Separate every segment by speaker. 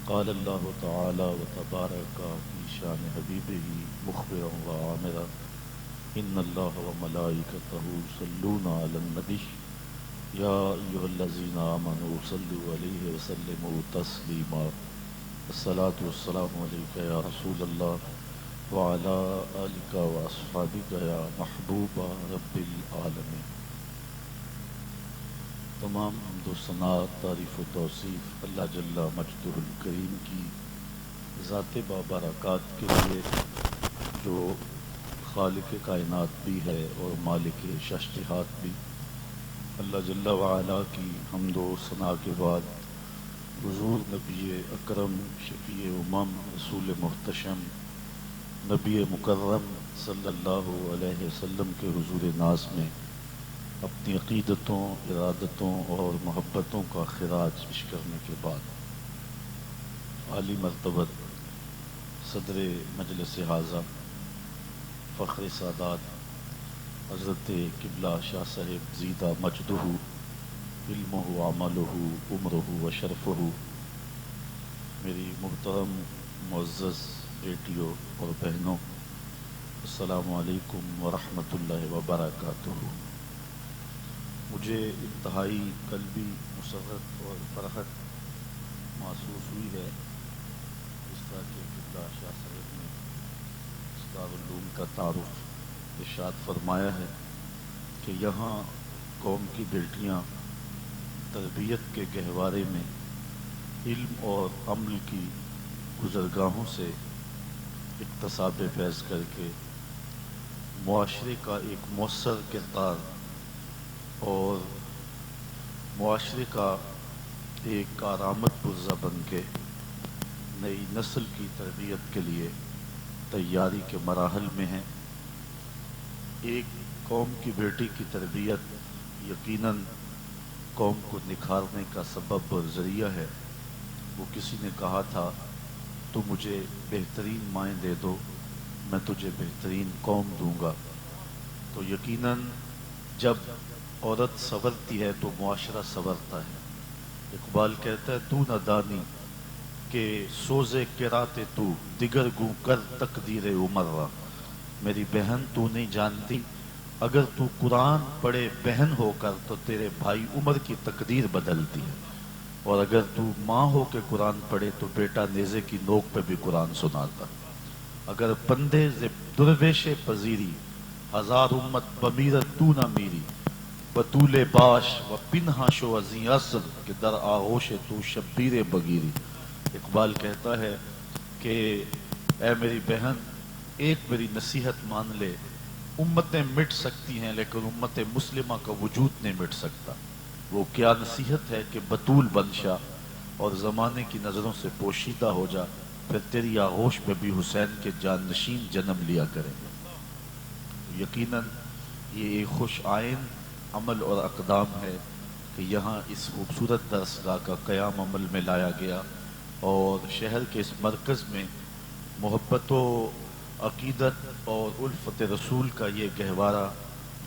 Speaker 1: قال الله تعالى وتبارك في شان حبيبه مخبرا وعامرا إن الله وملائكته يصلون على النبي يا أيها الذين آمنوا صلوا عليه وسلموا تسليما الصلاة والسلام عليك يا رسول الله وعلى آلك وأصحابك يا محبوب رب العالمين۔ تمام حمد و ثناء، تعریف و توصیف اللہ جل مجدہ الکریم کی ذات بابرکات کے لیے، جو خالق کائنات بھی ہے اور مالک ششتہات بھی۔ اللہ جل وعلا کی حمد و ثناء کے بعد حضور نبی اکرم شفیع امم رسول محتشم نبی مکرم صلی اللہ علیہ وسلم کے حضور ناز میں اپنی عقیدتوں، ارادتوں اور محبتوں کا خراج پیش کرنے کے بعد عالی مرتبت صدر مجلس حاضر فخر سادات حضرت قبلہ شاہ صاحب زیدہ مجدہ علمہ عملہ عمرہ و شرفہ، میری محترم معزز بیٹیوں اور بہنوں، السلام علیکم ورحمۃ اللہ وبرکاتہ۔ مجھے انتہائی قلبی مسرت اور فرحت محسوس ہوئی ہے، جس طرح کہ قبلہ شاہ صاحب نے دارالعلوم کا تعارف ارشاد فرمایا ہے کہ یہاں قوم کی بیٹیاں تربیت کے گہوارے میں علم اور عمل کی گزرگاہوں سے اکتساب فیض کر کے معاشرے کا ایک مؤثر کردار اور معاشرے کا ایک کارآمد پرزہ بن کے نئی نسل کی تربیت کے لیے تیاری کے مراحل میں ہیں۔ ایک قوم کی بیٹی کی تربیت یقیناً قوم کو نکھارنے کا سبب اور ذریعہ ہے۔ وہ کسی نے کہا تھا تو مجھے بہترین مائیں دے دو، میں تجھے بہترین قوم دوں گا۔ تو یقیناً جب عورت سنورتی ہے تو معاشرہ سنورتا ہے۔ اقبال کہتا ہے تو نہ دانی کہ سوزے کرات تو دیگر گوں کر تقدیر عمرہ، میری بہن تو نہیں جانتی اگر تو قرآن پڑھے بہن ہو کر تو تیرے بھائی عمر کی تقدیر بدلتی ہے، اور اگر تو ماں ہو کے قرآن پڑھے تو بیٹا نیزے کی نوک پہ بھی قرآن سناتا۔ اگر بندے درویش پذیری ہزار امت بمیرت تو نہ میری، بطول باش و پنہا شو ازیں اصل کہ در آغوش تو شبیر بگیری۔ اقبال کہتا ہے کہ اے میری بہن، ایک میری نصیحت مان لے، امتیں مٹ سکتی ہیں لیکن امت مسلمہ کا وجود نہیں مٹ سکتا۔ وہ کیا نصیحت ہے کہ بطول بن شا اور زمانے کی نظروں سے پوشیدہ ہو جا، پھر تیری آغوش میں بھی حسین کے جانشین جنم لیا کریں گے۔ یقیناً یہ ایک خوش آئین عمل اور اقدام ہے کہ یہاں اس خوبصورت درسگاہ کا قیام عمل میں لایا گیا، اور شہر کے اس مرکز میں محبت و عقیدت اور الفت رسول کا یہ گہوارہ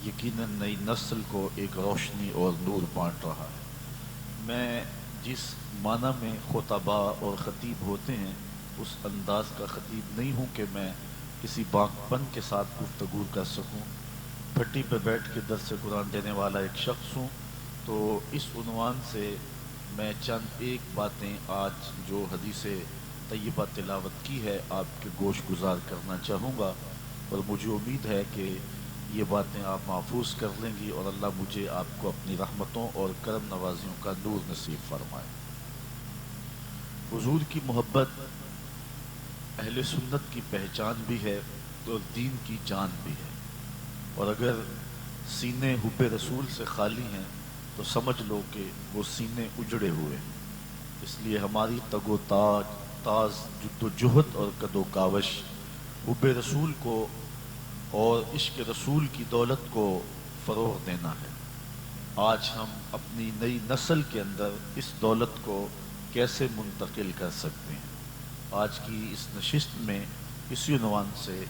Speaker 1: یقیناً نئی نسل کو ایک روشنی اور نور بانٹ رہا ہے۔ میں جس معنی میں خطبہ اور خطیب ہوتے ہیں اس انداز کا خطیب نہیں ہوں کہ میں کسی باغپن کے ساتھ گفتگو کر سکوں۔ پھٹی پہ بیٹھ کے درس قرآن دینے والا ایک شخص ہوں، تو اس عنوان سے میں چند ایک باتیں آج جو حدیث طیبہ تلاوت کی ہے آپ کے گوش گزار کرنا چاہوں گا، اور مجھے امید ہے کہ یہ باتیں آپ محفوظ کر لیں گی اور اللہ مجھے آپ کو اپنی رحمتوں اور کرم نوازیوں کا نور نصیب فرمائے۔ حضور کی محبت اہل سنت کی پہچان بھی ہے اور دین کی جان بھی ہے، اور اگر سینے حب رسول سے خالی ہیں تو سمجھ لو کہ وہ سینے اجڑے ہوئے ہیں۔ اس لیے ہماری تگ و تاز جد و جہد اور قد و کاوش حب رسول کو اور عشق رسول کی دولت کو فروغ دینا ہے۔ آج ہم اپنی نئی نسل کے اندر اس دولت کو کیسے منتقل کر سکتے ہیں؟ آج کی اس نشست میں اسی عنوان سے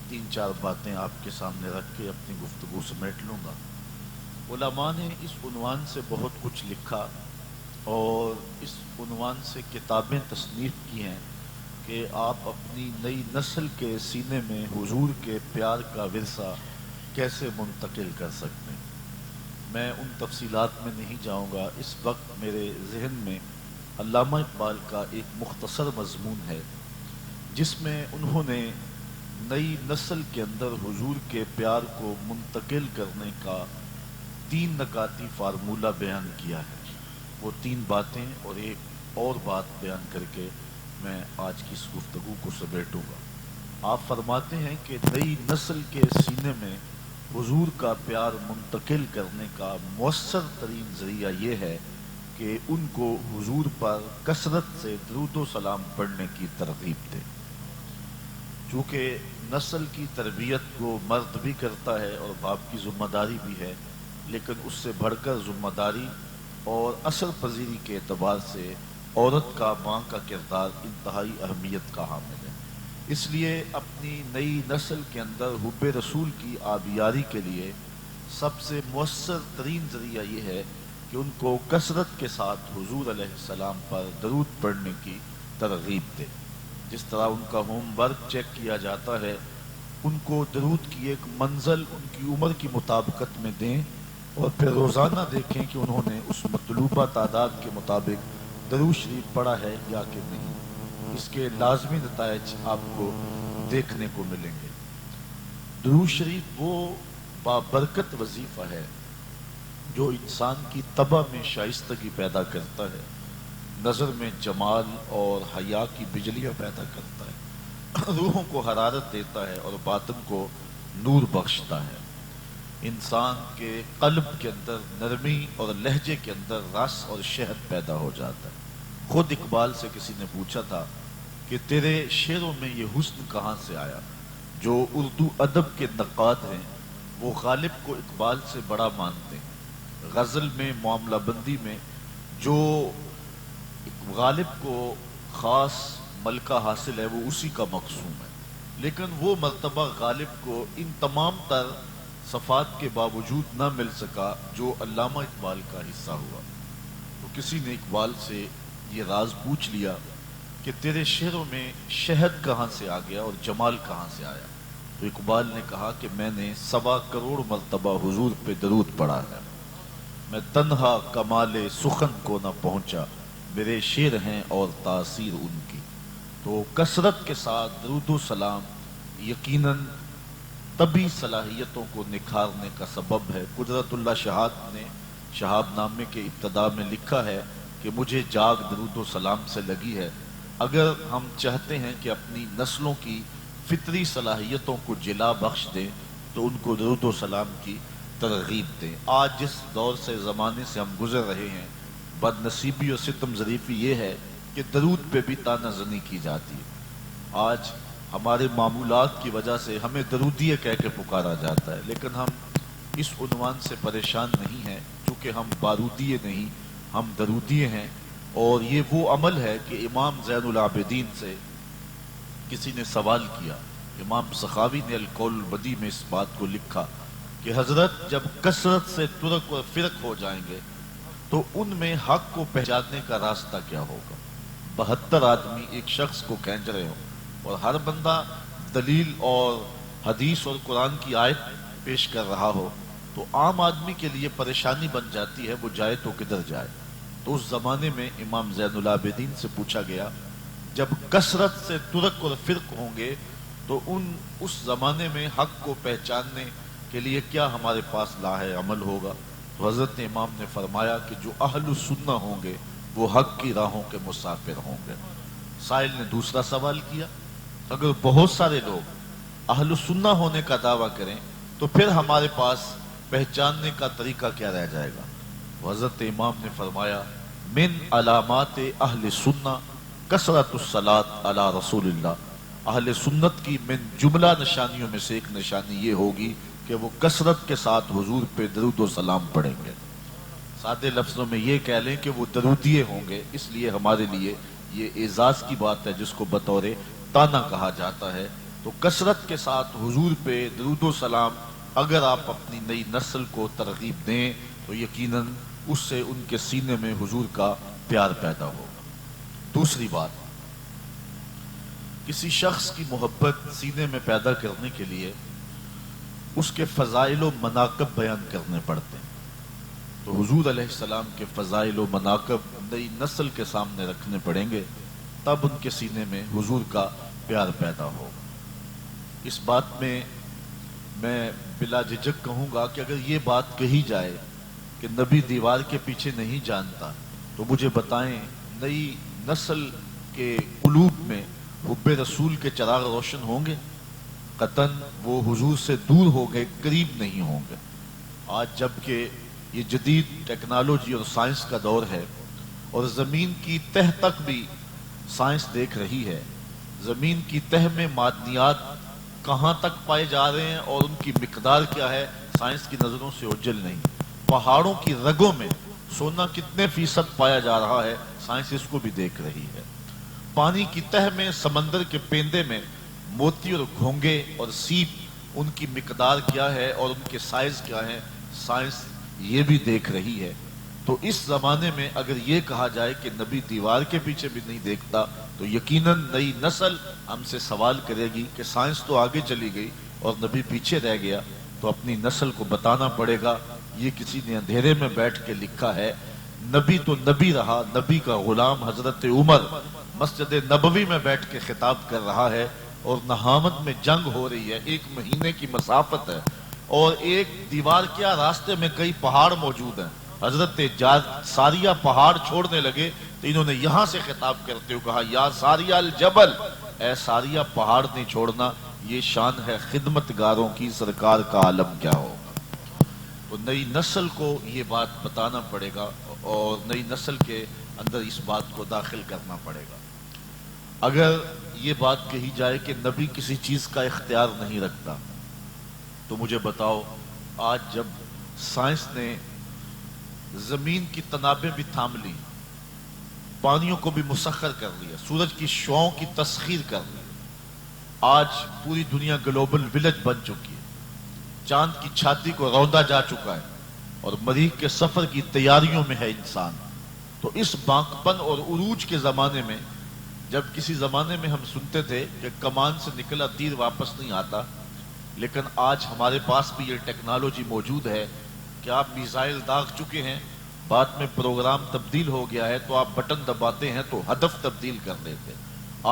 Speaker 1: تین چار باتیں آپ کے سامنے رکھ کے اپنی گفتگو سمیٹ لوں گا۔ علماء نے اس عنوان سے بہت کچھ لکھا، اور اس عنوان سے کتابیں تصنیف کی ہیں کہ آپ اپنی نئی نسل کے سینے میں حضور کے پیار کا ورثہ کیسے منتقل کر سکتے ہیں۔ میں ان تفصیلات میں نہیں جاؤں گا۔ اس وقت میرے ذہن میں علامہ اقبال کا ایک مختصر مضمون ہے جس میں انہوں نے نئی نسل کے اندر حضور کے پیار کو منتقل کرنے کا 3 نکاتی فارمولہ بیان کیا ہے۔ وہ 3 باتیں اور ایک اور بات بیان کر کے میں آج کی اس گفتگو کو سمیٹوں گا۔ آپ فرماتے ہیں کہ نئی نسل کے سینے میں حضور کا پیار منتقل کرنے کا مؤثر ترین ذریعہ یہ ہے کہ ان کو حضور پر کثرت سے درود و سلام پڑھنے کی ترغیب دے۔ چونکہ نسل کی تربیت کو مرد بھی کرتا ہے اور باپ کی ذمہ داری بھی ہے، لیکن اس سے بڑھ کر ذمہ داری اور اثر پذیری کے اعتبار سے عورت کا ماں کا کردار انتہائی اہمیت کا حامل ہے۔ اس لیے اپنی نئی نسل کے اندر حب رسول کی آبیاری کے لیے سب سے مؤثر ترین ذریعہ یہ ہے کہ ان کو کثرت کے ساتھ حضور علیہ السلام پر درود پڑھنے کی ترغیب دے۔ جس طرح ان کا ہوم ورک چیک کیا جاتا ہے، ان کو درود کی ایک منزل ان کی عمر کی مطابقت میں دیں اور پھر روزانہ دیکھیں کہ انہوں نے اس مطلوبہ تعداد کے مطابق درود شریف پڑھا ہے یا کہ نہیں۔ اس کے لازمی نتائج آپ کو دیکھنے کو ملیں گے۔ درود شریف وہ بابرکت وظیفہ ہے جو انسان کی طبع میں شائستگی پیدا کرتا ہے، نظر میں جمال اور حیا کی بجلیاں پیدا کرتا ہے، روحوں کو حرارت دیتا ہے اور باطن کو نور بخشتا ہے، انسان کے قلب کے اندر نرمی اور لہجے کے اندر رس اور شہد پیدا ہو جاتا ہے۔ خود اقبال سے کسی نے پوچھا تھا کہ تیرے شعروں میں یہ حسن کہاں سے آیا؟ جو اردو ادب کے نقاد ہیں وہ غالب کو اقبال سے بڑا مانتے ہیں۔ غزل میں معاملہ بندی میں جو غالب کو خاص ملکہ حاصل ہے وہ اسی کا مقصوم ہے، لیکن وہ مرتبہ غالب کو ان تمام تر صفات کے باوجود نہ مل سکا جو علامہ اقبال کا حصہ ہوا۔ تو کسی نے اقبال سے یہ راز پوچھ لیا کہ تیرے شعروں میں شہد کہاں سے آ گیا اور جمال کہاں سے آیا؟ تو اقبال نے کہا کہ میں نے 1.25 کروڑ مرتبہ حضور پہ درود پڑھا ہے، میں تنہا کمال سخن کو نہ پہنچا، میرے شعر ہیں اور تاثیر ان کی۔ تو کثرت کے ساتھ درود و سلام یقیناً طبی صلاحیتوں کو نکھارنے کا سبب ہے۔ قدرت اللہ شہاد نے شہاب نامے کے ابتدا میں لکھا ہے کہ مجھے جاگ درود و سلام سے لگی ہے۔ اگر ہم چاہتے ہیں کہ اپنی نسلوں کی فطری صلاحیتوں کو جلا بخش دیں تو ان کو درود و سلام کی ترغیب دیں۔ آج جس دور سے زمانے سے ہم گزر رہے ہیں، بد نصیبی اور ستم ظریفی یہ ہے کہ درود پہ بھی طعنہ زنی کی جاتی ہے۔ آج ہمارے معمولات کی وجہ سے ہمیں درودیے کہہ کے پکارا جاتا ہے، لیکن ہم اس عنوان سے پریشان نہیں ہیں چونکہ ہم بارودیے نہیں، ہم درودیے ہیں۔ اور یہ وہ عمل ہے کہ امام زین العابدین سے کسی نے سوال کیا، امام سخاوی نے القول البدیع میں اس بات کو لکھا کہ حضرت جب کثرت سے ترک اور فرق ہو جائیں گے تو ان میں حق کو پہچاننے کا راستہ کیا ہوگا؟ 72 آدمی ایک شخص کو کھینچ رہے ہوں اور ہر بندہ دلیل اور حدیث اور قرآن کی آیت پیش کر رہا ہو تو عام آدمی کے لیے پریشانی بن جاتی ہے، وہ جائے تو کدھر جائے۔ تو اس زمانے میں امام زین العابدین سے پوچھا گیا جب کثرت سے ترک اور فرق ہوں گے تو اس زمانے میں حق کو پہچاننے کے لیے کیا ہمارے پاس لاہ عمل ہوگا؟ تو حضرت امام نے فرمایا کہ جو اہل السنہ ہوں گے وہ حق کی راہوں کے مسافر ہوں گے۔ سائل نے دوسرا سوال کیا، اگر بہت سارے لوگ اہل السنہ ہونے کا دعویٰ کریں تو پھر ہمارے پاس پہچاننے کا طریقہ کیا رہ جائے گا؟ حضرت امام نے فرمایا من علامات اہل سنہ کثرت الصلاۃ علی رسول اللہ، اہل سنت کی من جملہ نشانیوں میں سے ایک نشانی یہ ہوگی کہ وہ کثرت کے ساتھ حضور پہ درود و سلام پڑھیں گے۔ سادے لفظوں میں یہ کہہ لیں کہ وہ درودیے ہوں گے، اس لیے ہمارے لیے یہ اعزاز کی بات ہے جس کو بطور طعنہ کہا جاتا ہے۔ تو کثرت کے ساتھ حضور پہ درود و سلام اگر آپ اپنی نئی نسل کو ترغیب دیں تو یقیناً اس سے ان کے سینے میں حضور کا پیار پیدا ہوگا۔ دوسری بات، کسی شخص کی محبت سینے میں پیدا کرنے کے لیے اس کے فضائل و مناقب بیان کرنے پڑتے ہیں، تو حضور علیہ السلام کے فضائل و مناقب نئی نسل کے سامنے رکھنے پڑیں گے، تب ان کے سینے میں حضور کا پیار پیدا ہوگا۔ اس بات میں میں بلا جھجک کہوں گا کہ اگر یہ بات کہی جائے کہ نبی دیوار کے پیچھے نہیں جانتا، تو مجھے بتائیں نئی نسل کے قلوب میں حب رسول کے چراغ روشن ہوں گے؟ قطعاً وہ حضور سے دور ہو گئے، قریب نہیں ہوں گے۔ آج جب کہ یہ جدید ٹیکنالوجی اور سائنس کا دور ہے اور زمین کی تہ تک بھی سائنس دیکھ رہی ہے، زمین کی تہ میں معدنیات کہاں تک پائے جا رہے ہیں اور ان کی مقدار کیا ہے، سائنس کی نظروں سے اوجھل نہیں۔ پہاڑوں کی رگوں میں سونا کتنے فیصد پایا جا رہا ہے، سائنس اس کو بھی دیکھ رہی ہے۔ پانی کی تہ میں، سمندر کے پیندے میں موتی اور گھونگے اور سیپ، ان کی مقدار کیا ہے اور ان کے سائز کیا ہے، سائنس یہ بھی دیکھ رہی ہے۔ تو اس زمانے میں اگر یہ کہا جائے کہ نبی دیوار کے پیچھے بھی نہیں دیکھتا، تو یقیناً نئی نسل ہم سے سوال کرے گی کہ سائنس تو آگے چلی گئی اور نبی پیچھے رہ گیا۔ تو اپنی نسل کو بتانا پڑے گا یہ کسی نے اندھیرے میں بیٹھ کے لکھا ہے۔ نبی تو نبی رہا، نبی کا غلام حضرت عمر مسجد نبوی میں بیٹھ کے خطاب کر رہا ہے، اور نہامت میں جنگ ہو رہی ہے، 1 مہینے کی مسافت ہے، اور ایک دیوار کیا راستے میں کئی پہاڑ موجود ہیں۔ حضرت ساریہ پہاڑ چھوڑنے لگے تو انہوں نے یہاں سے خطاب کرتے ہوئے کہا، یا ساریہ الجبل، اے ساریہ پہاڑ نہیں چھوڑنا، یہ شان ہے خدمت گاروں کی، سرکار کا عالم کیا ہوگا۔ تو نئی نسل کو یہ بات بتانا پڑے گا اور نئی نسل کے اندر اس بات کو داخل کرنا پڑے گا۔ اگر یہ بات کہی جائے کہ نبی کسی چیز کا اختیار نہیں رکھتا، تو مجھے بتاؤ آج جب سائنس نے زمین کی تنابیں بھی تھام لی، پانیوں کو بھی مسخر کر لیا، سورج کی شعاؤں کی تسخیر کر لی، آج پوری دنیا گلوبل ولیج بن چکی ہے، چاند کی چھاتی کو روندا جا چکا ہے، اور مریخ کے سفر کی تیاریوں میں ہے انسان۔ تو اس بانکپن اور عروج کے زمانے میں، جب کسی زمانے میں ہم سنتے تھے کہ کمان سے نکلا تیر واپس نہیں آتا، لیکن آج ہمارے پاس بھی یہ ٹیکنالوجی موجود ہے کہ آپ میزائل داغ چکے ہیں، بعد میں پروگرام تبدیل ہو گیا ہے تو آپ بٹن دباتے ہیں تو ہدف تبدیل کر دیتے ہیں۔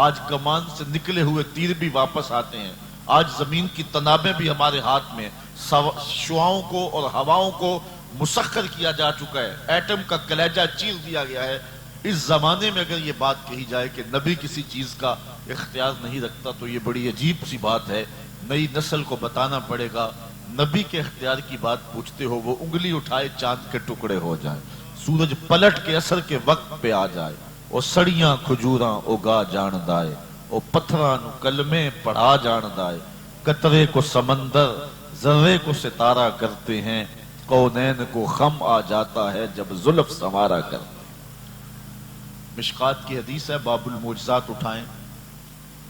Speaker 1: آج کمان سے نکلے ہوئے تیر بھی واپس آتے ہیں، آج زمین کی تنابیں بھی ہمارے ہاتھ میں، شعاؤں کو اور ہواؤں کو مسخر کیا جا چکا ہے، ایٹم کا کلیجہ چیر دیا گیا ہے۔ اس زمانے میں اگر یہ بات کہی جائے کہ نبی کسی چیز کا اختیار نہیں رکھتا، تو یہ بڑی عجیب سی بات ہے۔ نئی نسل کو بتانا پڑے گا، نبی کے اختیار کی بات پوچھتے ہو، وہ انگلی اٹھائے چاند کے ٹکڑے ہو جائیں، سورج پلٹ کے اثر کے وقت پہ آ جائے، او سڑیاں کھجوراں اگا جان دائے، او پتھراں نو کلمے پڑھا جان دائے، قطرے کو سمندر ذرے کو ستارہ کرتے ہیں، کونین کو خم آ جاتا ہے جب زلف سنوارا کرتے ہیں۔ مشکات کی حدیث ہے، باب المعجزات اٹھائیں،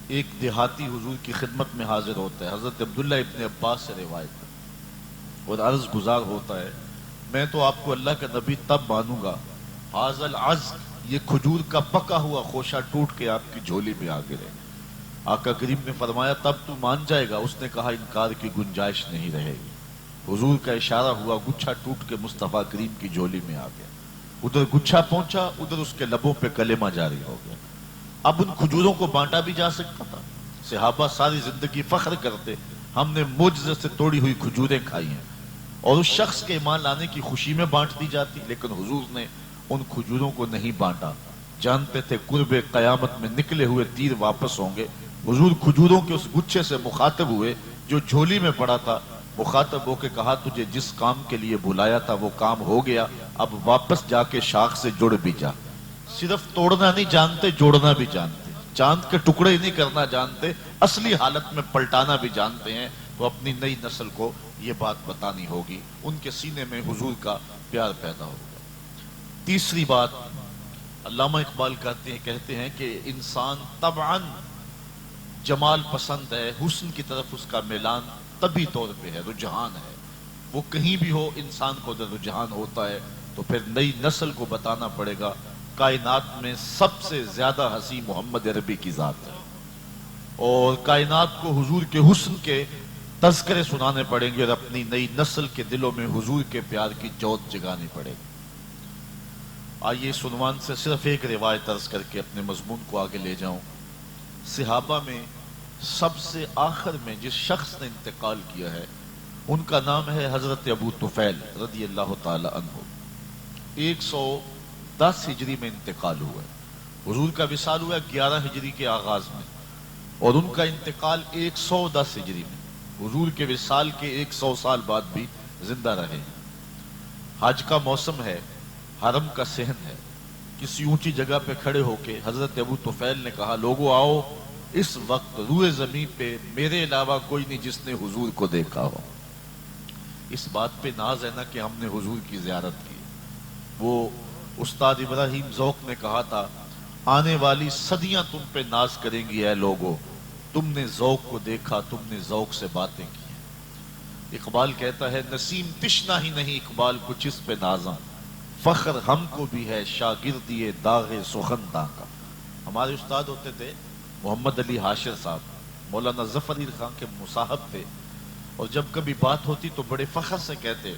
Speaker 1: ایک دیہاتی حضور کی خدمت میں حاضر ہوتا ہے، حضرت عبداللہ ابن عباس سے روایت ہے، اور عرض گزار ہوتا ہے، میں تو آپ کو اللہ کا نبی تب مانوں گا، حاضر العزق، یہ کھجور کا پکا ہوا خوشہ ٹوٹ کے آپ کی جھولی میں آ گرے۔ آقا کریم نے فرمایا تب تو مان جائے گا؟ اس نے کہا انکار کی گنجائش نہیں رہے گی۔ حضور کا اشارہ ہوا، گچھا ٹوٹ کے مصطفیٰ کریم کی جھولی میں آ گیا، ادھر گچھا پہنچا، ادھر اس کے لبوں پہ کلمہ جاری ہو گیا۔ اب ان کھجوروں کو بانٹا بھی جا سکتا تھا، صحابہ ساری زندگی فخر کرتے، ہم نے معجزے سے توڑی ہوئی کھجوریں کھائی ہیں، اور اس شخص کے ایمان لانے کی خوشی میں بانٹ دی جاتی، لیکن حضور نے ان کھجوروں کو نہیں بانٹا، جانتے تھے قرب قیامت میں نکلے ہوئے تیر واپس ہوں گے۔ حضور کھجوروں کے اس گچھے سے مخاطب ہوئے جو جھولی میں پڑا تھا، مخاطب ہو کے کہا تجھے جس کام کے لیے بلایا تھا وہ کام ہو گیا، اب واپس جا کے شاخ سے جڑ بھی جا۔ صرف توڑنا نہیں جانتے، جوڑنا بھی جانتے، چاند کے ٹکڑے نہیں کرنا جانتے، اصلی حالت میں پلٹانا بھی جانتے ہیں۔ تو اپنی نئی نسل کو یہ بات بتانی ہوگی، ان کے سینے میں حضور کا پیار پیدا ہوگا۔ تیسری بات، علامہ اقبال کہتے ہیں کہ انسان طبعاً جمال پسند ہے، حسن کی طرف اس کا میلان طبی طور پہ ہے، رجحان ہے، وہ کہیں بھی ہو انسان کو رجحان ہوتا ہے۔ تو پھر نئی نسل کو بتانا پڑے گا کائنات میں سب سے زیادہ ہنسی محمد عربی کی ذات ہے، اور کائنات کو حضور کے حسن کے تذکرے سنانے پڑیں گے، اور اپنی نئی نسل کے دلوں میں حضور کے پیار کی جوت جگانی پڑے گی۔ آئیے اس عنوان سے صرف ایک روایت عرض کر کے اپنے مضمون کو آگے لے جاؤں۔ صحابہ میں سب سے آخر میں جس شخص نے انتقال کیا ہے ان کا نام ہے حضرت ابو طفیل رضی اللہ تعالی عنہ۔ 110 ہجری میں انتقال ہوا ہے، حضور کا وصال ہوا 11 ہجری کے آغاز میں، اور ان کا انتقال 110 ہجری میں، حضور کے وصال کے 100 سال بعد بھی زندہ رہے ہیں۔ حج کا موسم ہے، حرم کا صحن ہے، کسی اونچی جگہ پہ کھڑے ہو کے حضرت ابو طفیل نے کہا لوگو آؤ، اس وقت روئے زمین پہ میرے علاوہ کوئی نہیں جس نے حضور کو دیکھا ہو۔ اس بات پہ ناز ہے نا کہ ہم نے حضور کی زیارت کی۔ وہ استاد ابراہیم ذوق نے کہا تھا آنے والی صدیاں تم پہ ناز کریں گی اے لوگو، تم نے ذوق کو دیکھا، تم نے ذوق سے باتیں کی۔ اقبال کہتا ہے نسیم تشنا ہی نہیں اقبال کچھ اس پہ نازاں، فخر ہم کو بھی ہے شاگردی داغ سخنداں کا۔ ہمارے استاد ہوتے تھے محمد علی حاشر صاحب، مولانا ظفر علی خان کے مصاحب تھے، اور جب کبھی بات ہوتی تو بڑے فخر سے کہتے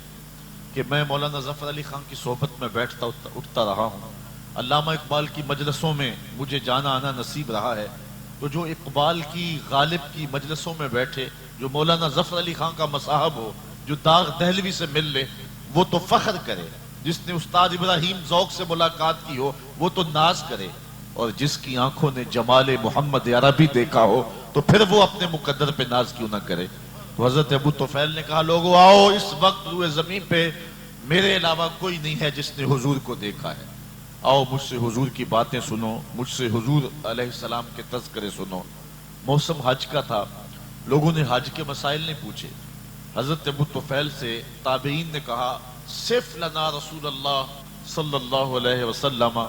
Speaker 1: کہ میں مولانا ظفر علی خان کی صحبت میں بیٹھتا اٹھتا رہا ہوں، علامہ اقبال کی مجلسوں میں مجھے جانا آنا نصیب رہا ہے، تو جو اقبال کی غالب کی مجلسوں میں بیٹھے، جو مولانا ظفر علی خان کا مصاحب ہو، جو داغ دہلوی سے مل لے، وہ تو فخر کرے، جس نے استاد ابراہیم ذوق سے ملاقات کی ہو وہ تو ناز کرے، اور جس کی آنکھوں نے جمال محمد عربی دیکھا ہو تو پھر وہ اپنے مقدر پہ ناز کیوں نہ کرے۔ تو حضرت ابو طفیل نے کہا لوگو آؤ، اس وقت روئے زمین پہ میرے علاوہ کوئی نہیں ہے جس نے حضور کو دیکھا ہے، آؤ مجھ سے حضور کی باتیں سنو، مجھ سے حضور علیہ السلام کے تذکرے سنو۔ موسم حج کا تھا، لوگوں نے حج کے مسائل نہیں پوچھے، حضرت ابو طفیل سے تابعین نے کہا صف لنا رسول اللہ صلی اللہ علیہ وسلم،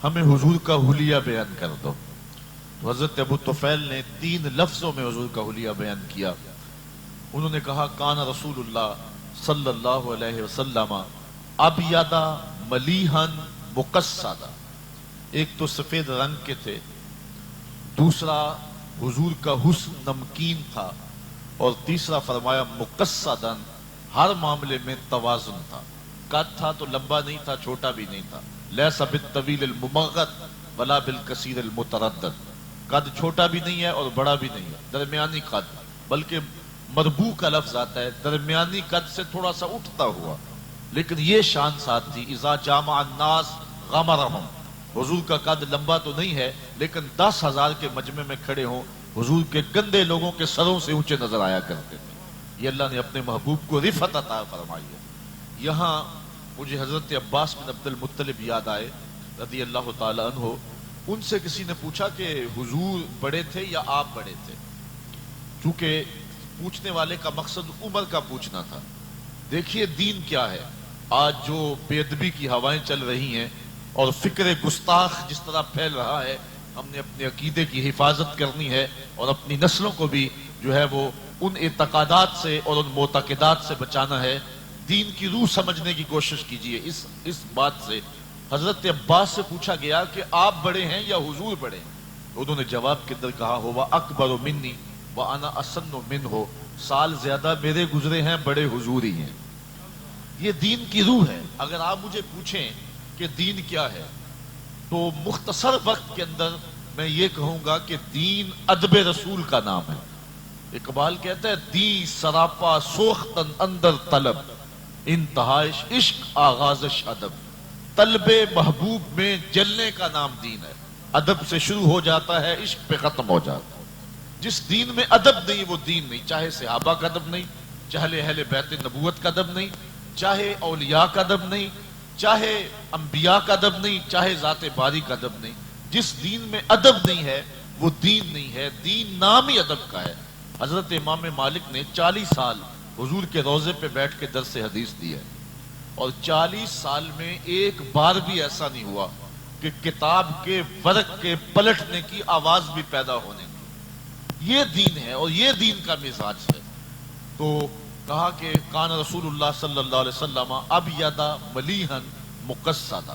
Speaker 1: ہمیں حضور کا حلیہ بیان کر دو۔ تو حضرت ابو طفیل نے 3 لفظوں میں حضور کا حلیہ بیان کیا۔ انہوں نے کہا کان رسول اللہ صلی اللہ علیہ وسلم ابیض ملیحا مقصدا، ایک تو سفید رنگ کے تھے، دوسرا حضور کا حسن نمکین تھا، اور تیسرا فرمایا مقصدا، ہر معاملے میں توازن تھا، قد تھا تو لمبا نہیں تھا، چھوٹا بھی نہیں تھا، لیس بالطویل الممغد ولا بالقصیر المتردد، قد چھوٹا بھی نہیں ہے اور بڑا بھی نہیں ہے، درمیانی قد، بلکہ مربوع کا لفظ آتا ہے درمیانی قد سے تھوڑا سا اٹھتا ہوا، لیکن یہ شان ساتھ تھی اذا جامع الناس غمرہم، حضور کا قد لمبا تو نہیں ہے لیکن 10,000 کے مجمع میں کھڑے ہوں حضور کے گندے لوگوں کے سروں سے اونچے نظر آیا کرتے تھے۔ یہ اللہ نے اپنے محبوب کو رفعت عطا فرمائی ہے۔ یہاں مجھے حضرت عباس بن عبد المطلب یاد آئے رضی اللہ تعالی عنہ، ان سے کسی نے پوچھا کہ حضور بڑے تھے یا آپ بڑے تھے؟ چونکہ پوچھنے والے کا مقصد عمر کا پوچھنا تھا۔ دیکھیے دین کیا ہے، آج جو بے ادبی کی ہوائیں چل رہی ہیں اور فکر گستاخ جس طرح پھیل رہا ہے، ہم نے اپنے عقیدے کی حفاظت کرنی ہے اور اپنی نسلوں کو بھی جو ہے وہ ان اعتقادات سے اور ان معتقدات سے بچانا ہے۔ دین کی روح سمجھنے کی کوشش کیجئے۔ اس بات سے حضرت عباس سے پوچھا گیا کہ آپ بڑے ہیں یا حضور بڑے ہیں؟ انہوں نے جواب کے اندر کہا ہوا اکبر منی وانا اسن منہ، سال زیادہ میرے گزرے ہیں، بڑے حضور ہی ہیں۔ یہ دین کی روح ہے۔ اگر آپ مجھے پوچھیں کہ دین کیا ہے تو مختصر وقت کے اندر میں یہ کہوں گا کہ دین ادب رسول کا نام ہے۔ اقبال کہتا ہے دی سراپا سوختن اندر طلب، انتہائش عشق آغازش ادب، طلب محبوب میں جلنے کا نام دین ہے۔ ادب سے شروع ہو جاتا ہے، عشق پہ ختم ہو جاتا ہے۔ جس دین میں ادب نہیں وہ دین نہیں، چاہے صحابہ کا ادب نہیں، چاہے اہل بیت نبوت کا ادب نہیں، چاہے اولیاء کا ادب نہیں، چاہے انبیاء کا ادب نہیں، چاہے ذات باری کا ادب نہیں۔ جس دین میں ادب نہیں ہے وہ دین نہیں ہے، دین نام ہی ادب کا ہے۔ حضرت امام مالک نے 40 سال حضور کے روضے پہ بیٹھ کے درس حدیث دی ہے، اور 40 سال میں ایک بار بھی ایسا نہیں ہوا کہ کتاب کے ورق کے پلٹنے کی آواز بھی پیدا ہونے کی۔ یہ دین ہے اور یہ دین کا مزاج ہے۔ تو کہا کہ کان رسول اللہ صلی اللہ علیہ وسلم ابیض ملیحا مقصدا۔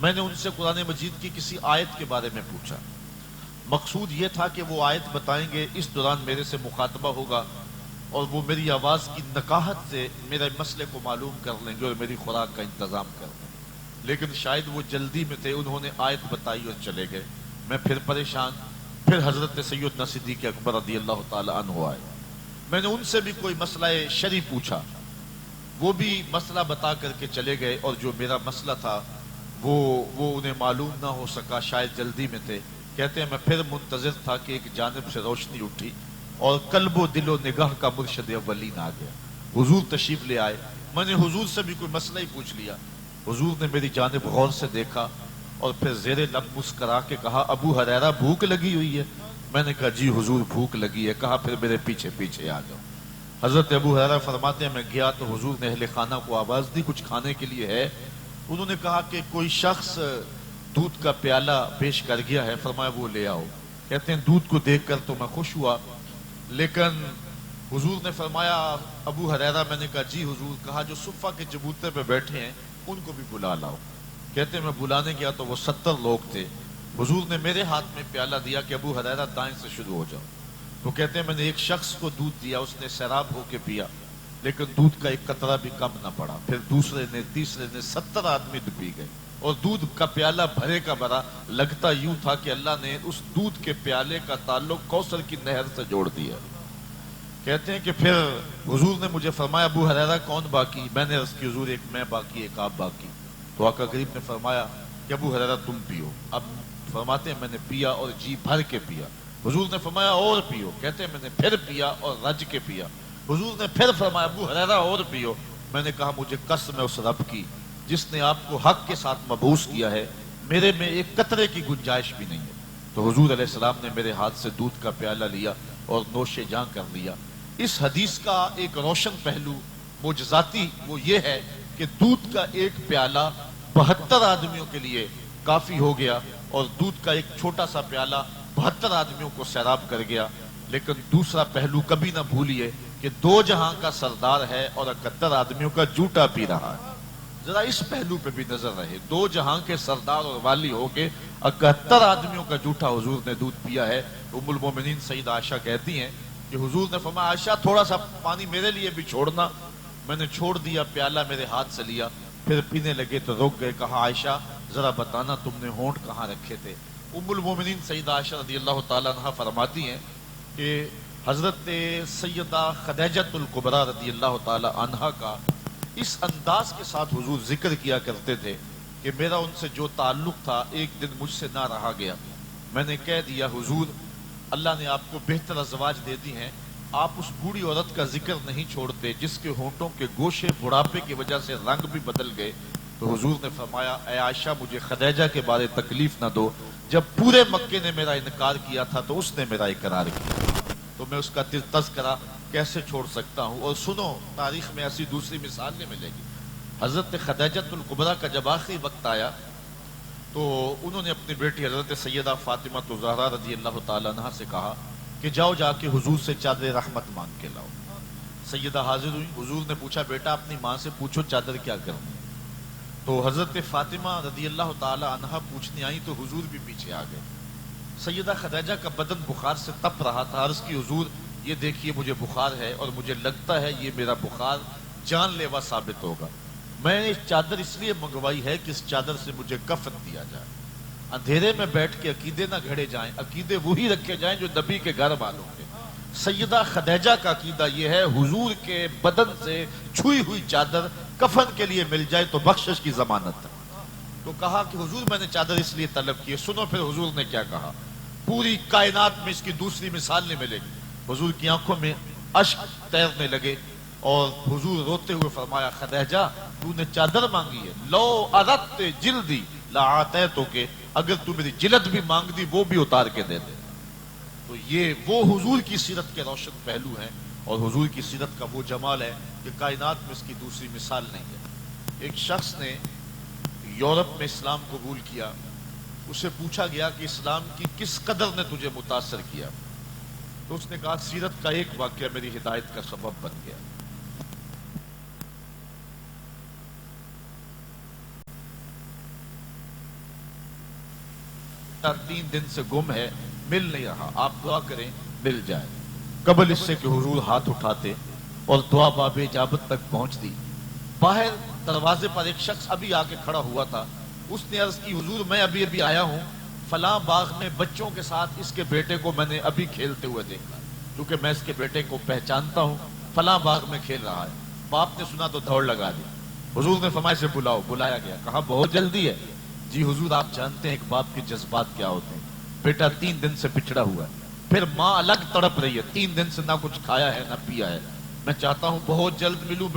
Speaker 2: میں نے ان سے قرآن مجید کی کسی آیت کے بارے میں پوچھا، مقصود یہ تھا کہ وہ آیت بتائیں گے، اس دوران میرے سے مخاطبہ ہوگا اور وہ میری آواز کی نقاہت سے میرے مسئلے کو معلوم کر لیں گے اور میری خوراک کا انتظام کر لیں گے۔ لیکن شاید وہ جلدی میں تھے، انہوں نے آیت بتائی اور چلے گئے۔ میں پھر پریشان، پھر حضرت سیدنا صدیق اکبر رضی اللہ تعالی عنہ آئے۔ میں نے ان سے بھی کوئی مسئلہ شرعی پوچھا، وہ بھی مسئلہ بتا کر کے چلے گئے، اور جو میرا مسئلہ تھا وہ انہیں معلوم نہ ہو سکا، شاید جلدی میں تھے۔ کہتے ہیں میں پھر منتظر تھا کہ ایک جانب سے روشنی اٹھی اور قلب و دل و نگاہ کا مرشد اولین آ گیا، حضور تشریف لے آئے۔ میں نے حضور سے بھی کوئی مسئلہ ہی پوچھ لیا، حضور نے میری جانب غور سے دیکھا اور پھر زیر لب مسکرا کے کہا ابو ہریرہ بھوک لگی ہوئی ہے؟ میں نے کہا جی حضور بھوک لگی ہے۔ کہا پھر میرے پیچھے پیچھے آ جاؤ۔ حضرت ابو ہریرہ فرماتے ہیں میں گیا تو حضور نے اہل خانہ کو آواز دی کچھ کھانے کے لیے ہے؟ انہوں نے کہا کہ کوئی شخص دودھ کا پیالہ پیش کر گیا ہے، فرمایا وہ لے آؤ۔ کہتے ہیں دودھ کو دیکھ کر تو میں خوش ہوا، لیکن حضور نے فرمایا ابو ہریرہ، میں نے کہا جی حضور، کہا جو صفہ کے چبوترے پہ بیٹھے ہیں ان کو بھی بلا لاؤ۔ کہتے ہیں میں بلانے گیا تو وہ 70 لوگ تھے۔ حضور نے میرے ہاتھ میں پیالہ دیا کہ ابو ہریرہ دائیں سے شروع ہو جاؤ۔ تو کہتے ہیں میں نے ایک شخص کو دودھ دیا، اس نے سیراب ہو کے پیا، لیکن دودھ کا ایک قطرہ بھی کم نہ پڑا۔ پھر دوسرے نے، تیسرے نے، 70 آدمی پی گئے، اور دودھ کا پیالہ بھرے کا بھرا، لگتا یوں تھا کہ اللہ نے اس دودھ کے پیالے کا تعلق کوثر کی نہر سے جوڑ دیا۔ کہتے ہیں کہ پھر حضور نے مجھے فرمایا ابو ہریرہ کون باقی؟ میں نے عرض کی حضور ایک میں باقی، ایک آپ باقی۔ تو آقا کریم نے فرمایا کہ ابو ہریرہ تم پیو۔ اب فرماتے ہیں میں نے پیا اور جی بھر کے پیا۔ حضور نے فرمایا اور پیو۔ کہتے ہیں میں نے پھر پیا اور رج کے پیا۔ حضور نے پھر فرمایا ابو ہریرہ اور پیو۔ میں نے کہا مجھے قسم ہے اس رب کی جس نے آپ کو حق کے ساتھ مبعوث کیا ہے، میرے میں ایک قطرے کی گنجائش بھی نہیں ہے۔ تو حضور علیہ السلام نے میرے ہاتھ سے دودھ کا پیالہ لیا اور نوش جاں کر لیا۔ اس حدیث کا ایک روشن پہلو معجزاتی وہ یہ ہے کہ دودھ کا ایک پیالہ 72 آدمیوں کے لیے کافی ہو گیا، اور دودھ کا ایک چھوٹا سا پیالہ 72 آدمیوں کو سیراب کر گیا۔ لیکن دوسرا پہلو کبھی نہ بھولیے کہ 2 جہاں کا سردار ہے اور 71 آدمیوں کا جوٹا پی رہا ہے۔ ذرا اس پہلو پہ بھی نظر رہے، 2 جہاں کے سردار اور والی ہو کے 71 آدمیوں کا جوٹا حضور نے دودھ پیا ہے۔ ام المومنین سیدہ عائشہ کہتی ہیں کہ حضور نے فرمایا عائشہ تھوڑا سا پانی میرے لیے بھی چھوڑنا۔ میں نے چھوڑ دیا، پیالہ میرے ہاتھ سے لیا، پھر پینے لگے تو رک گئے۔ کہا عائشہ ذرا بتانا تم نے ہونٹ کہاں رکھے تھے؟ ام المومنین سیدہ عائشہ رضی اللہ تعالیٰ عنہ فرماتی ہیں کہ حضرت سیدہ خدیجۃ الکبریٰ رضی اللہ تعالیٰ عنہ کا اس انداز کے ساتھ حضور ذکر کیا کرتے تھے کہ میرا ان سے جو تعلق تھا ایک دن مجھ سے نہ رہا گیا۔ میں نے کہہ دیا حضور اللہ نے آپ کو بہتر ازواج دے دی ہیں، آپ اس بوڑھی عورت کا ذکر نہیں چھوڑتے جس کے ہونٹوں کے گوشے بڑھاپے کی وجہ سے رنگ بھی بدل گئے۔ تو حضور نے فرمایا اے عائشہ مجھے خدیجہ کے بارے تکلیف نہ دو، جب پورے مکے نے میرا انکار کیا تھا تو اس نے میرا اقرار کیا، تو میں اس کا تذکرہ کیسے چھوڑ سکتا ہوں؟ اور سنو تاریخ میں ایسی دوسری مثال نہیں ملے گی۔ حضرت خدیجۃ الکبریٰ کا جب آخری وقت آیا تو انہوں نے اپنی بیٹی حضرت سیدہ فاطمہ الزہرا رضی اللہ تعالیٰ عنہ سے کہا کہ جاؤ جا کے حضور سے چادر رحمت مانگ کے لاؤ۔ سیدہ حاضر ہوئی، حضور نے پوچھا بیٹا اپنی ماں سے پوچھو چادر کیا کرنی؟ تو حضرت فاطمہ رضی اللہ تعالیٰ عنہ پوچھنے آئی تو حضور بھی پیچھے آ گئے۔ سیدہ خدیجہ کا بدن بخار سے تپ رہا تھا، عرض کی حضور یہ دیکھیے مجھے بخار ہے اور مجھے لگتا ہے یہ میرا بخار جان لیوا ثابت ہوگا، میں نے چادر اس لیے منگوائی ہے کہ اس چادر سے مجھے کفن دیا جائے، اندھیرے میں بیٹھ کے عقیدے نہ گھڑے جائیں، عقیدے وہی رکھے جائیں جو نبی کے گھر والوں کے۔ سیدہ خدیجہ کا عقیدہ یہ ہے حضور کے بدن سے چھوئی ہوئی چادر کفن کے لیے مل جائے تو بخشش کی ضمانت ہے۔ تو کہا کہ حضور میں نے چادر اس لیے طلب کی ہے۔ سنو پھر حضور نے کیا کہا، پوری کائنات میں اس کی دوسری مثال نہیں ملے گی۔ حضور کی آنکھوں میں اشک تیرنے لگے اور حضور روتے ہوئے فرمایا خدیجہ تو نے چادر مانگی ہے، لو اردت جلدی لآتیتک، اگر تو میری جلد بھی مانگ دی وہ بھی اتار کے دے دے۔ تو یہ وہ حضور کی سیرت کے روشن پہلو ہیں، اور حضور کی سیرت کا وہ جمال ہے کہ کائنات میں اس کی دوسری مثال نہیں ہے۔ ایک شخص نے یورپ میں اسلام قبول کیا، اسے پوچھا گیا کہ اسلام کی کس قدر نے تجھے متاثر کیا؟ تو اس نے کہا سیرت کا ایک واقعہ میری ہدایت کا سبب بن گیا۔ بیٹا 3 دن سے گم ہے، مل نہیں رہا، آپ دعا کریں مل جائے۔ قبل اس سے کہ حضور ہاتھ اٹھاتے اور دعا باب اجابت تک پہنچ دی۔ باہر دروازے پر ایک شخص ابھی آ کے کھڑا ہوا تھا، اس نے عرض کی حضور میں ابھی آیا ہوں، فلاں باغ میں بچوں کے ساتھ اس کے بیٹے کو میں نے ابھی کھیلتے ہوئے دیکھا، کیونکہ میں اس کے بیٹے کو پہچانتا ہوں، فلاں باغ میں کھیل رہا ہے۔ باپ نے سنا تو دوڑ لگا دی، حضور نے فرمایا سے بلاؤ، بلایا گیا، کہا بہت جلدی ہے؟ جی حضور آپ جانتے ہیں ایک باپ کے جذبات کیا ہوتے ہیں، بیٹا 3 دن سے بچھڑا ہوا ہے، پھر ماں الگ تڑپ رہی ہے، 3 دن سے نہ کچھ کھایا ہے نہ پیا ہے، میں چاہتا ہوں بہت جلد ملوں،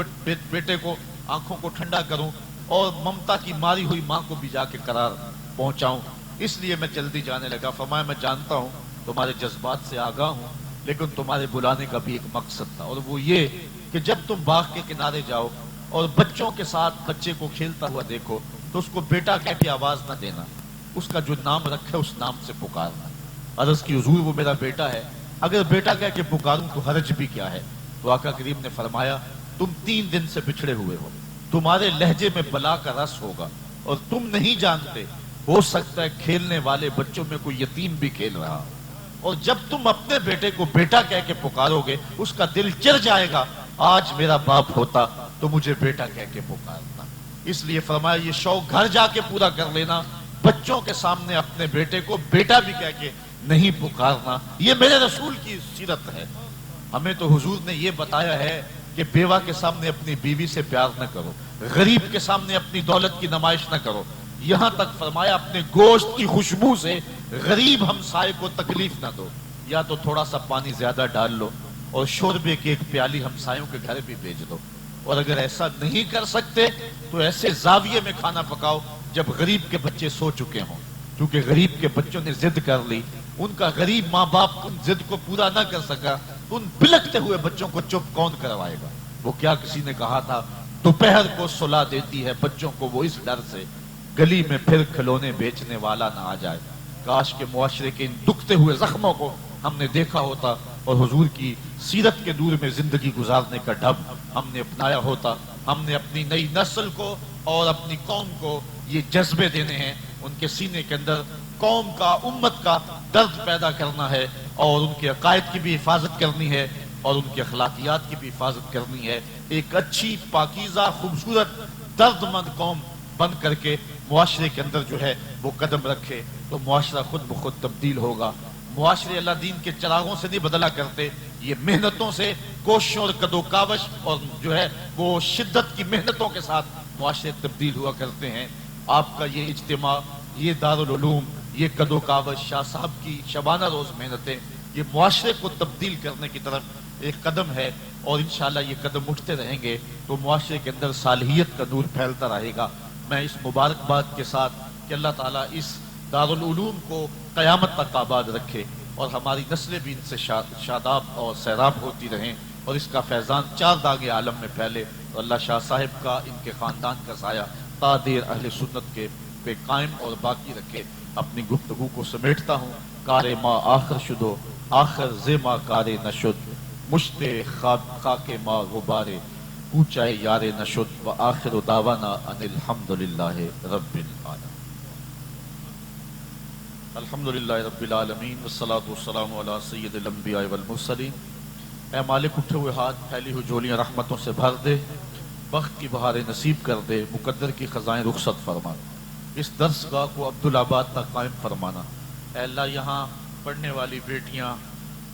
Speaker 2: بیٹے کو آنکھوں کو ٹھنڈا کروں اور ممتا کی ماری ہوئی ماں کو بھی جا کے قرار پہنچاؤں، اس لیے میں جلدی جانے لگا۔ فرمایا میں جانتا ہوں تمہارے جذبات سے آگاہ ہوں، لیکن تمہارے بلانے کا بھی ایک مقصد تھا، اور وہ یہ کہ جب تم باغ کے کنارے جاؤ اور بچوں کے ساتھ بچے کو کھیلتا ہوا دیکھو تو اس کو بیٹا کہہ کے آواز نہ دینا، اس کا جو نام رکھے اس نام سے پکارنا۔ عرض کی حضور وہ میرا بیٹا ہے، اگر بیٹا کہہ کے پکاروں تو حرج بھی کیا ہے؟ تو آقا کریم نے فرمایا تم 3 دن سے بچھڑے ہوئے ہو، تمہارے لہجے میں بلا کا رس ہوگا اور تم نہیں جانتے، ہو سکتا ہے کھیلنے والے بچوں میں کوئی یتیم بھی کھیل رہا ہو، اور جب تم اپنے بیٹے کو بیٹا کہہ کے پکارو گے اس کا دل چر جائے گا، آج میرا باپ ہوتا تو مجھے بیٹا کہہ کے پکارتا۔ اس لیے فرمایا یہ شوق گھر جا کے پورا کر لینا، بچوں کے سامنے اپنے بیٹے کو بیٹا بھی کہہ کے نہیں پکارنا، یہ میرے رسول کی سیرت ہے۔ ہمیں تو حضور نے یہ بتایا ہے کہ بیوہ کے سامنے اپنی بیوی سے پیار نہ کرو، غریب کے سامنے اپنی دولت کی نمائش نہ کرو، یہاں تک فرمایا اپنے گوشت کی خوشبو سے غریب ہمسائے کو تکلیف نہ دو، یا تو تھوڑا سا پانی زیادہ ڈال لو اور شوربے کی ایک پیالی ہمسایوں کے گھر بھی بھیج دو، اور اگر ایسا نہیں کر سکتے تو ایسے زاویے میں کھانا پکاؤ جب غریب کے بچے سو چکے ہوں، کیونکہ غریب کے بچوں نے ضد کر لی، ان کا غریب ماں باپ ان ضد کو پورا نہ کر سکا، ان بلکتے ہوئے بچوں کو چپ کون کروائے گا؟ وہ کیا کسی نے کہا تھا دوپہر کو سلا دیتی ہے بچوں کو وہ اس ڈر سے گلی میں پھر کھلونے بیچنے والا نہ آ جائے۔ کاش کے معاشرے کے ان دکھتے ہوئے زخموں کو ہم نے دیکھا ہوتا اور حضور کی سیرت کے نور میں زندگی گزارنے کا ڈھب ہم نے اپنایا ہوتا۔ ہم نے اپنی نئی نسل کو اور اپنی قوم کو یہ جذبے دینے ہیں، ان کے سینے کے اندر قوم کا امت کا درد پیدا کرنا ہے، اور ان کے عقائد کی بھی حفاظت کرنی ہے اور ان کے اخلاقیات کی بھی حفاظت کرنی ہے۔ ایک اچھی پاکیزہ خوبصورت درد مند قوم بن کر کے معاشرے کے اندر جو ہے وہ قدم رکھے تو معاشرہ خود بخود تبدیل ہوگا۔ معاشرے اللہ دین کے چراغوں سے نہیں بدلا کرتے، یہ محنتوں سے، کوششوں اور کدو کاوش اور جو ہے وہ شدت کی محنتوں کے ساتھ معاشرے تبدیل ہوا کرتے ہیں۔ آپ کا یہ اجتماع، یہ دارالعلوم، یہ کدو کاوش، شاہ صاحب کی شبانہ روز محنتیں، یہ معاشرے کو تبدیل کرنے کی طرف ایک قدم ہے، اور انشاءاللہ یہ قدم اٹھتے رہیں گے تو معاشرے کے اندر صالحیت کا نور پھیلتا رہے گا۔ میں اس مبارکباد کے ساتھ کہ اللہ تعالیٰ اس دارالعلوم کو قیامت تک آباد رکھے اور ہماری نسلیں بھی ان سے شاداب اور سیراب ہوتی رہیں، اور اس کا فیضان 4 داغ عالم میں پھیلے، اور اللہ شاہ صاحب کا، ان کے خاندان کا سایہ تا دیر اہل سنت کے پہ قائم اور باقی رکھے۔ اپنی گفتگو کو سمیٹتا ہوں۔ کار ما آخر شدو آخر زیما کار نشد، مشت خاک ما غبارے کوچائے یار نشد، و آخر دعوانا ان الحمدللہ رب العالمین۔ الحمدللہ رب العالمین والصلاة والسلام علی سید الانبیاء والمرسلین۔ اے مالک اٹھے ہوئے ہاتھ پھیلی ہوئی جولیاں رحمتوں سے بھر دے، بخت کی بہاریں نصیب کر دے، مقدر کی خزائیں رخصت فرما، اس درس گاہ کو عبدالآباد تک قائم فرمانا۔ اے اللہ یہاں پڑھنے والی بیٹیاں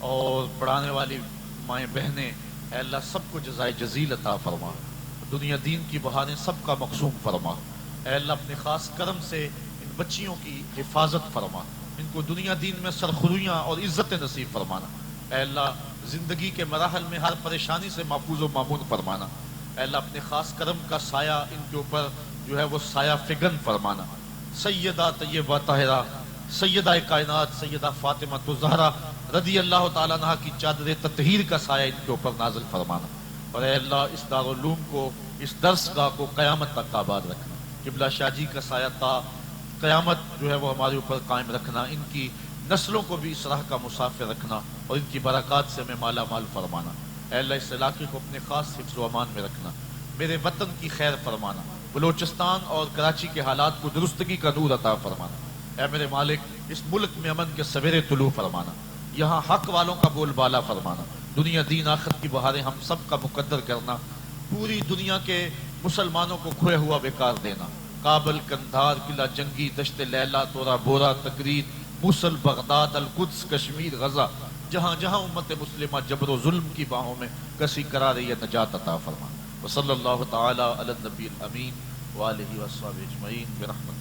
Speaker 2: اور پڑھانے والی مائیں بہنیں، اے اللہ سب کو جزائے جزیل عطا فرما، دنیا دین کی بہاریں سب کا مقصوم فرما۔ اے اللہ اپنے خاص کرم سے ان بچیوں کی حفاظت فرما، ان کو دنیا دین میں سرخرویاں اور عزت نصیب فرمانا۔ اے اللہ زندگی کے مراحل میں ہر پریشانی سے محفوظ و مامون فرمانا۔ اے اللہ اپنے خاص کرم کا سایہ ان کے اوپر جو ہے وہ سایہ فگن فرمانا۔ سیدہ طیبہ طاہرہ، سیدہ کائنات سیدہ فاطمہ الزہرا رضی اللہ تعالیٰ عنہ کی چادر تطہیر کا سایہ ان کے اوپر نازل فرمانا، اور اے اللہ اس دارالعلوم کو، اس درس گاہ کو قیامت تک آباد رکھنا۔ قبلہ شاہ جی کا سایہ تا قیامت جو ہے وہ ہمارے اوپر قائم رکھنا، ان کی نسلوں کو بھی اس راہ کا مسافر رکھنا اور ان کی برکات سے ہمیں مالا مال فرمانا۔ اے اللہ اس علاقے کو اپنے خاص حفظ و امان میں رکھنا، میرے وطن کی خیر فرمانا، بلوچستان اور کراچی کے حالات کو درستگی کا نور عطا فرمانا۔ اے میرے مالک اس ملک میں امن کے سویرے طلوع فرمانا، یہاں حق والوں کا بول بالا فرمانا، دنیا دین آخرت کی بہاریں ہم سب کا مقدر کرنا، پوری دنیا کے مسلمانوں کو کھویا ہوا بیکار دینا، کابل، کندھار، قلعہ جنگی، دشت لیلا، تورا بورا، تکریر، موصل، بغداد، القدس، کشمیر، غزہ، جہاں جہاں امت مسلمہ جبر و ظلم کی باہوں میں کسی کرا رہی ہے، نجات عطا فرما۔ وصلی اللہ تعالی علی النبی الامین وآلہ وصحبہ اجمعین برحمتہ۔